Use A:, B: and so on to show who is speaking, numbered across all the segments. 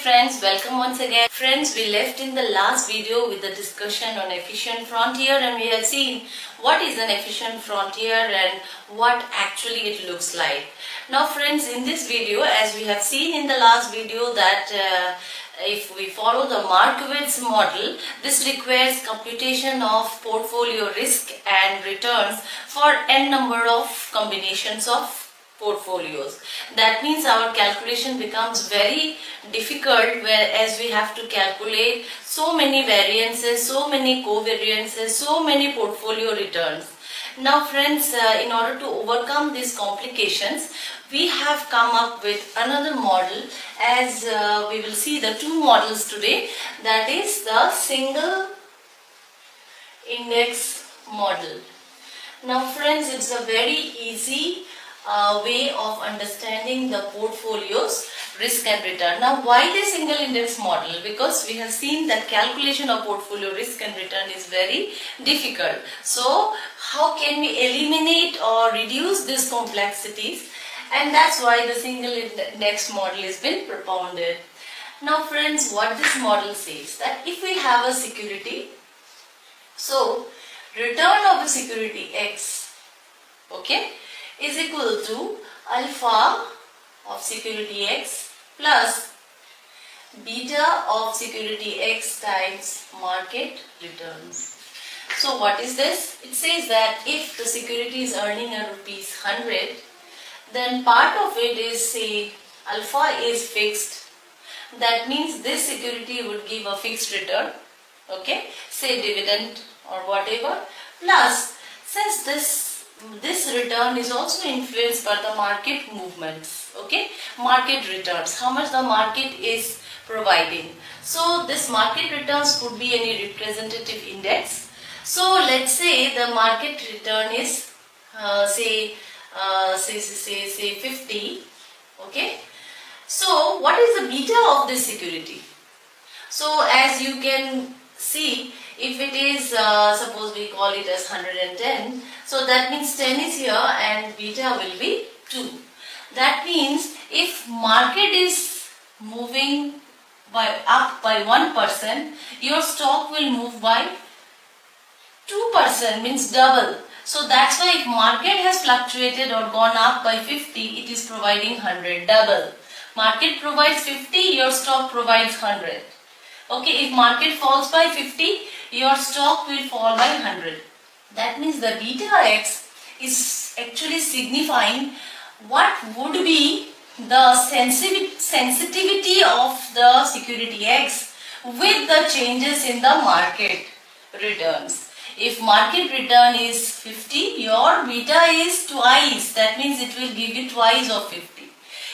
A: friends, welcome once again. Friends, we left in the last video with the discussion on efficient frontier, and we have seen what is an efficient frontier and what actually it looks like. Now friends, in this video, as we have seen in the last video, that if we follow the Markowitz model, this requires computation of portfolio risk and returns for n number of combinations of portfolios. That means our calculation becomes very difficult, whereas we have to calculate so many variances, so many covariances, so many portfolio returns. Now friends, in order to overcome these complications, we have come up with another model, as we will see the two models today, that is the single index model. Now friends, it's a very easy way of understanding the portfolios risk and return. Now why the single index model? Because we have seen that calculation of portfolio risk and return is very difficult. So how can we eliminate or reduce these complexities? And that's why the single index model has been propounded. Now friends, what this model says, that if we have a security, so return of a security X, okay, is equal to alpha of security X plus beta of security X times market returns. So what is this? It says that if the security is earning a rupees 100, then part of it is, say, alpha is fixed. That means this security would give a fixed return, okay, say dividend or whatever, plus since this return is also influenced by the market movements, okay, market returns, how much the market is providing. So this market returns could be any representative index. So let's say the market return is say 50, okay. So what is the beta of this security? So as you can see, if it is suppose we call it as 110, so that means 10 is here and beta will be 2. That means if market is moving up by 1%, your stock will move by 2%, means double. So that's why if market has fluctuated or gone up by 50, it is providing 100, double. Market provides 50, your stock provides 100. Okay, if market falls by 50, your stock will fall by 100. That means the beta X is actually signifying what would be the sensitivity of the security X with the changes in the market returns. If market return is 50, your beta is twice. That means it will give you twice of 50.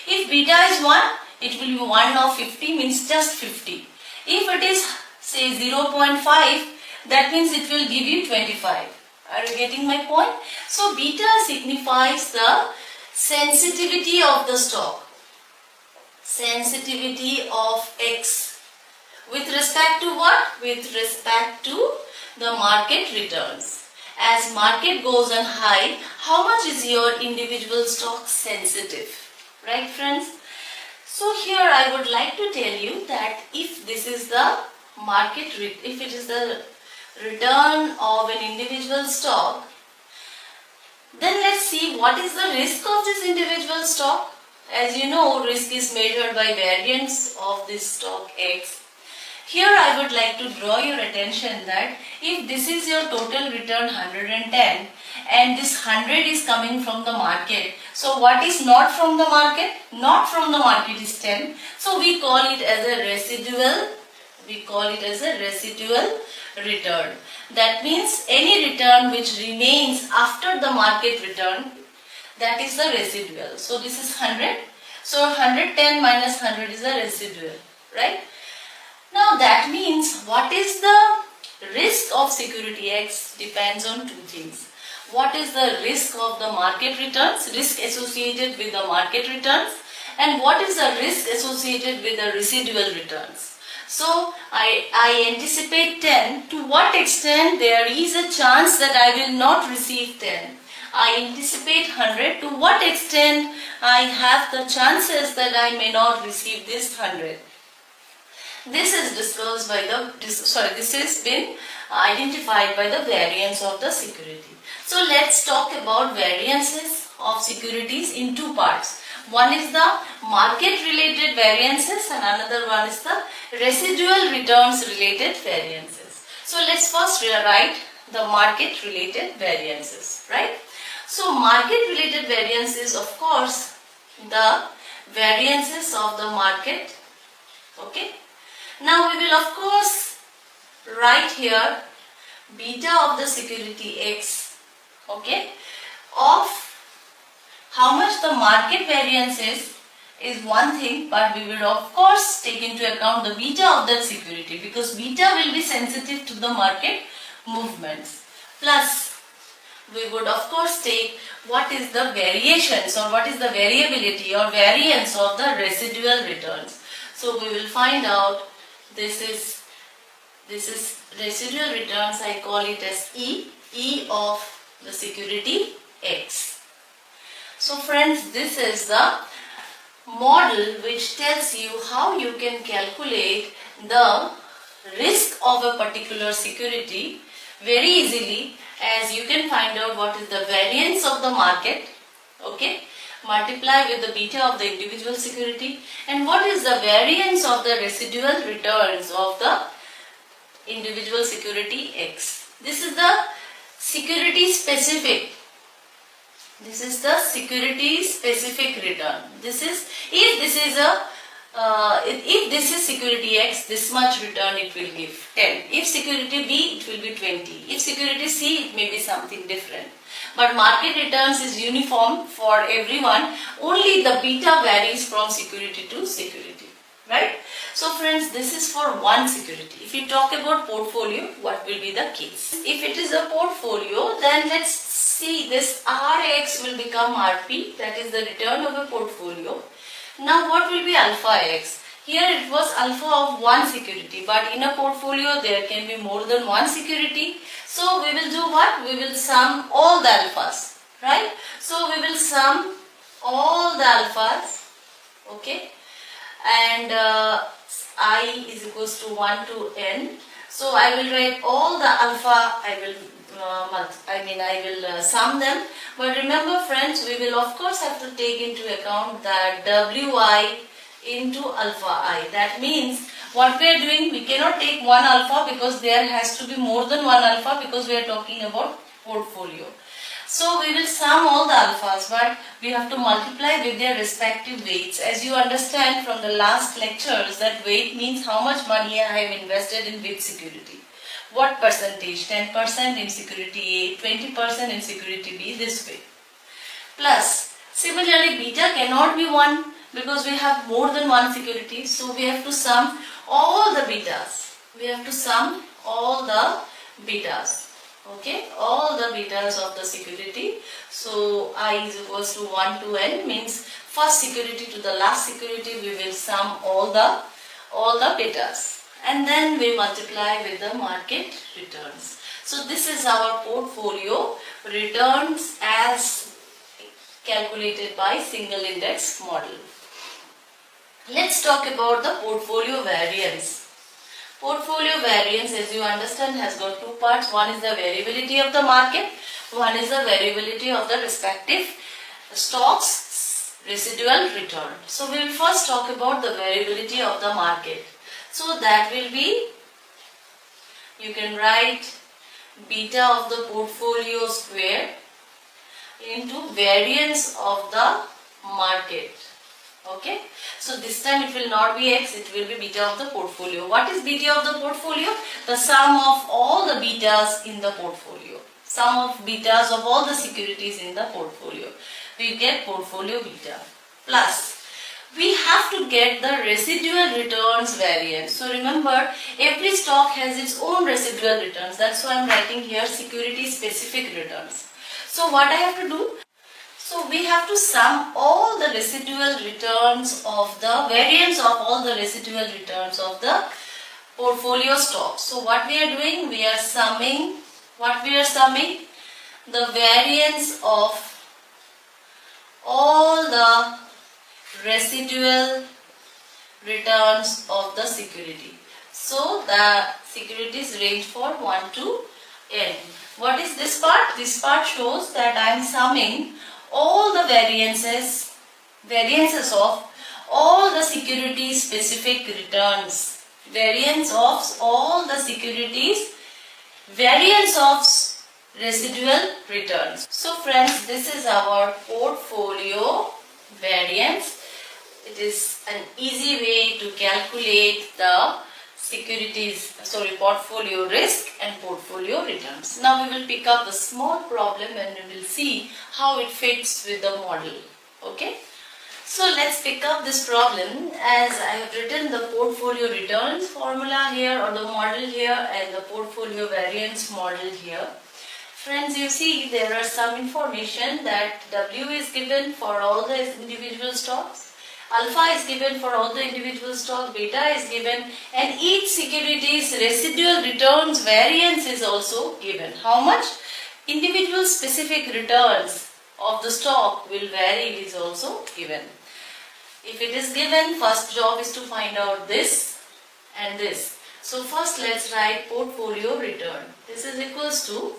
A: If beta is 1, it will be 1 of 50, means just 50. If it is say 0.5, that means it will give you 25. Are you getting my point? So beta signifies the sensitivity of the stock, sensitivity of X. With respect to what? With respect to the market returns. As market goes on high, how much is your individual stock sensitive? Right friends? So here I would like to tell you that if this is the market, if it is the return of an individual stock, then let's see what is the risk of this individual stock. As you know, risk is measured by variance of this stock X. Here I would like to draw your attention that if this is your total return 110 and this 100 is coming from the market, so what is not from the market? Not from the market is 10. So we call it as a residual, return. That means any return which remains after the market return, that is the residual. So this is 100. So 110 minus 100 is the residual, right? Now that means what is the risk of security X depends on two things. What is the risk of the market returns, risk associated with the market returns, and what is the risk associated with the residual returns. So I anticipate 10. To what extent there is a chance that I will not receive 10? I anticipate 100. To what extent I have the chances that I may not receive this 100? This is discussed by this has been identified by the variance of the security. So let's talk about variances of securities in two parts. One is the market related variances and another one is the residual returns related variances. So let's first write the market related variances, right? So market related variances, of course, the variances of the market, okay? Now we will of course write here beta of the security X, okay, of how much the market variance is one thing, but we will of course take into account the beta of that security because beta will be sensitive to the market movements. Plus we would of course take what is the variations or what is the variability or variance of the residual returns. So we will find out this is residual returns, I call it as E of the security X. So friends, this is the model which tells you how you can calculate the risk of a particular security very easily, as you can find out what is the variance of the market, okay, multiply with the beta of the individual security, and what is the variance of the residual returns of the individual security X. This is the security specific. This is the security specific return. This is if this is security X, this much return it will give 10. If security B, it will be 20. If security C, it may be something different. But market returns is uniform for everyone. Only the beta varies from security to security, right? So friends, this is for one security. If we talk about portfolio, what will be the case? If it is a portfolio, then let's see, this Rx will become Rp, that is the return of a portfolio. Now what will be alpha X? Here it was alpha of one security, but in a portfolio there can be more than one security. So we will do what? We will sum all the alphas, right? So we will sum all the alphas, okay? And I is equals to 1 to n. So I will write all the alpha, I will sum them. But remember friends, we will of course have to take into account that Wi into alpha I. That means what we are doing, we cannot take one alpha because there has to be more than one alpha because we are talking about portfolio. So we will sum all the alphas, but we have to multiply with their respective weights. As you understand from the last lectures, that weight means how much money I have invested in which security. What percentage? 10% in security A, 20% in security B, this way. Plus, similarly beta cannot be 1 because we have more than one security. So we have to sum all the betas. We have to sum all the betas. Okay, all the betas of the security. So I is equals to 1 to n means first security to the last security we will sum all the betas, and then we multiply with the market returns. So this is our portfolio returns as calculated by single index model. Let's talk about the portfolio variance. Portfolio variance, as you understand, has got two parts. One is the variability of the market, one is the variability of the respective stocks residual return. So we will first talk about the variability of the market. So that will be, you can write beta of the portfolio square into variance of the market. Okay, so this time it will not be X, it will be beta of the portfolio. What is beta of the portfolio? The sum of all the betas in the portfolio. Sum of betas of all the securities in the portfolio. We get portfolio beta. Plus, we have to get the residual returns variance. So remember, every stock has its own residual returns. That's why I am writing here security specific returns. So what I have to do? So we have to sum all the residual returns of the variance of all the residual returns of the portfolio stocks. So what we are doing? We are summing, what we are summing? The variance of all the residual returns of the security. So the securities range for 1 to n. What is this part? This part shows that I am summing all the variances of all the security specific returns. Variance of all the securities, variance of residual returns. So friends, this is our portfolio variance. It is an easy way to calculate the portfolio risk and portfolio returns. Now we will pick up a small problem and we will see how it fits with the model. Okay. So let's pick up this problem as I have written the portfolio returns formula here or the model here and the portfolio variance model here. Friends, you see there are some information that W is given for all the individual stocks, alpha is given for all the individual stock, beta is given, and each security's residual returns variance is also given. How much? Individual specific returns of the stock will vary is also given. If it is given, first job is to find out this and this. So first let's write portfolio return. This is equals to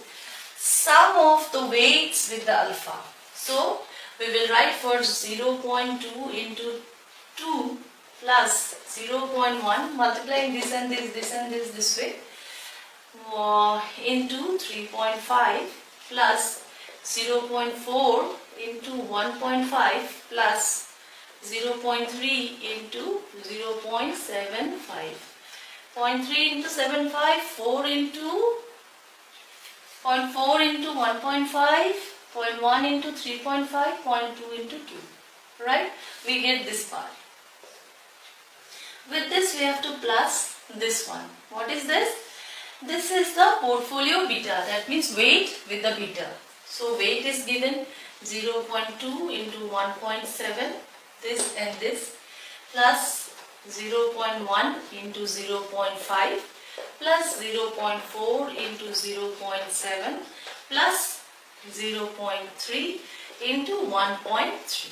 A: sum of the weights with the alpha. So we will write first 0.2 into 2 plus 0.1 multiplying this and this way into 3.5 plus 0.4 into 1.5 plus 0.3 into 0.75. 0.3 into 75, 4 into 0.4 into 1.5, 0.1 into 3.5, 0.2 into 2. Right? We get this part. With this we have to plus this one. What is this? This is the portfolio beta. That means weight with the beta. So weight is given 0.2 into 1.7. This and this plus 0.1 into 0.5 plus 0.4 into 0.7 plus 0.3 into 1.3.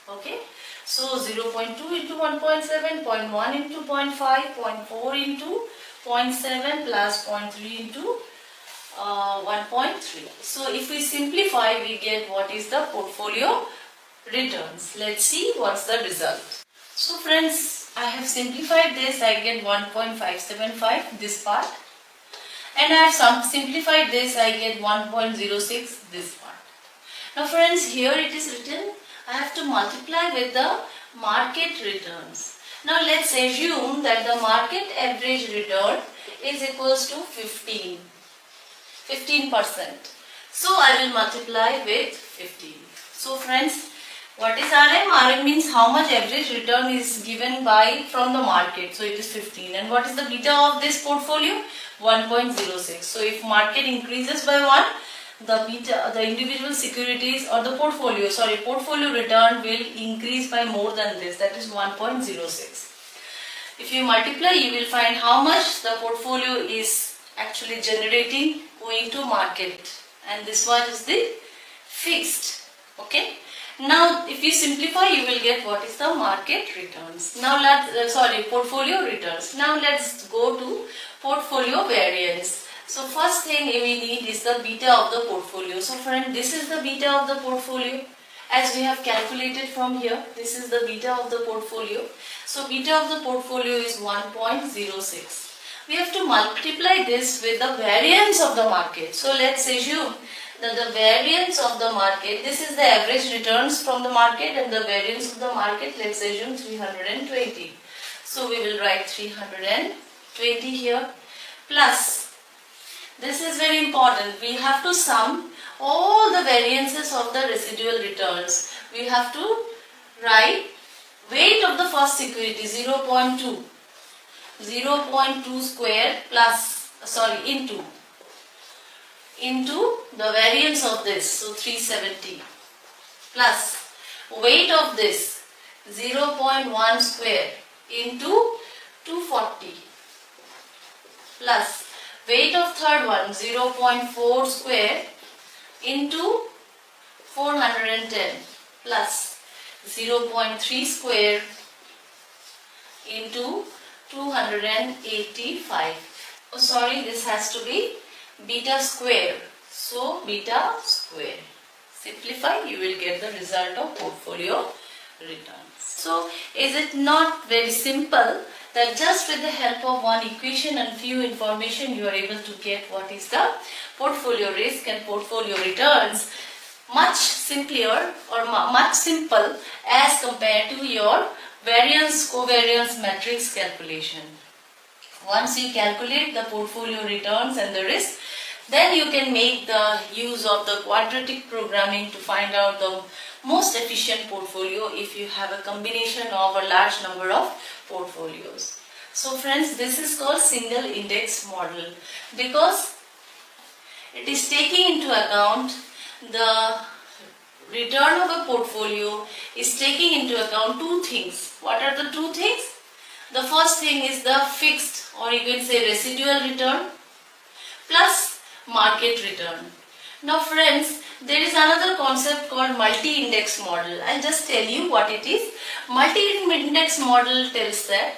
A: Okay. So 0.2 into 1.7, 0.1 into 0.5, 0.4 into 0.7 plus 0.3 into 1.3. So if we simplify, we get what is the portfolio returns. Let's see what's the result. So friends, I have simplified this. I get 1.575 this part, and I have simplified this. I get 1.06 this part. Now friends, here it is written I have to multiply with the market returns. Now let's assume that the market average return is equals to 15%. So I will multiply with 15. So friends, what is RM? RM means how much average return is given from the market. So it is 15. And what is the beta of this portfolio? 1.06. So if market increases by 1, the individual securities or the portfolio return will increase by more than this. That is 1.06. If you multiply, you will find how much the portfolio is actually generating going to market. And this one is the fixed. Okay. Now, if you simplify, you will get what is the market returns. Now, portfolio returns. Now, let's go to portfolio variance. So, first thing we need is the beta of the portfolio. So, friend, this is the beta of the portfolio. As we have calculated from here, this is the beta of the portfolio. So, beta of the portfolio is 1.06. We have to multiply this with the variance of the market. So, let's assume that the variance of the market, this is the average returns from the market, and the variance of the market, let's assume 320. So we will write 320 here plus, this is very important, we have to sum all the variances of the residual returns. We have to write weight of the first security 0.2 square into the variance of this, so 370, plus weight of this 0.1 square into 240, plus weight of third one 0.4 square into 410, plus 0.3 square into 285. Oh, sorry, this has to be beta square. So beta square. Simplify, you will get the result of portfolio returns. So is it not very simple that just with the help of one equation and few information you are able to get what is the portfolio risk and portfolio returns much simpler or much simple as compared to your variance covariance matrix calculation. Once you calculate the portfolio returns and the risk, then you can make the use of the quadratic programming to find out the most efficient portfolio if you have a combination of a large number of portfolios. So friends, this is called single index model because it is taking into account the return of a portfolio is taking into account two things. What are the two things? The first thing is the fixed or you can say residual return plus market return. Now friends, there is another concept called multi-index model. I'll just tell you what it is. Multi-index model tells that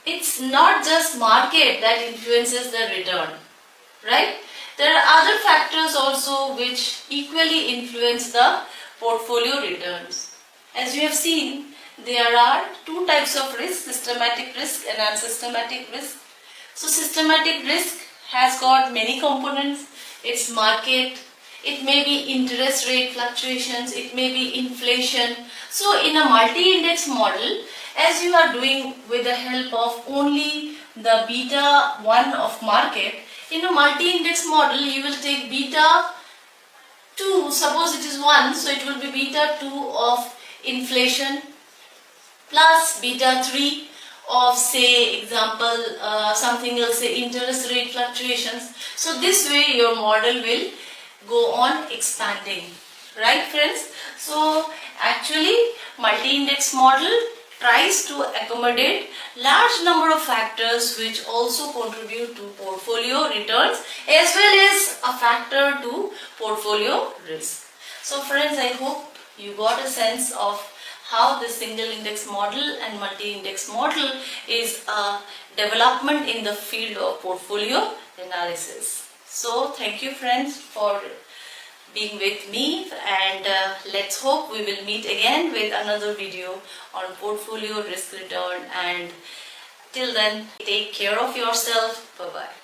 A: it's not just market that influences the return, right? There are other factors also which equally influence the portfolio returns. As you have seen, there are two types of risk, systematic risk and unsystematic risk. So systematic risk has got many components. It's market, it may be interest rate fluctuations, it may be inflation. So in a multi-index model, as you are doing with the help of only the beta 1 of market, in a multi-index model you will take beta 2, suppose it is 1, so it will be beta 2 of inflation plus beta 3 of say example something else, say interest rate fluctuations. So this way your model will go on expanding, right friends? So actually multi-index model tries to accommodate large number of factors which also contribute to portfolio returns as well as a factor to portfolio risk. So friends, I hope you got a sense of how the single index model and multi-index model is a development in the field of portfolio analysis. So thank you friends for being with me, and let's hope we will meet again with another video on portfolio risk return, and till then take care of yourself. Bye bye.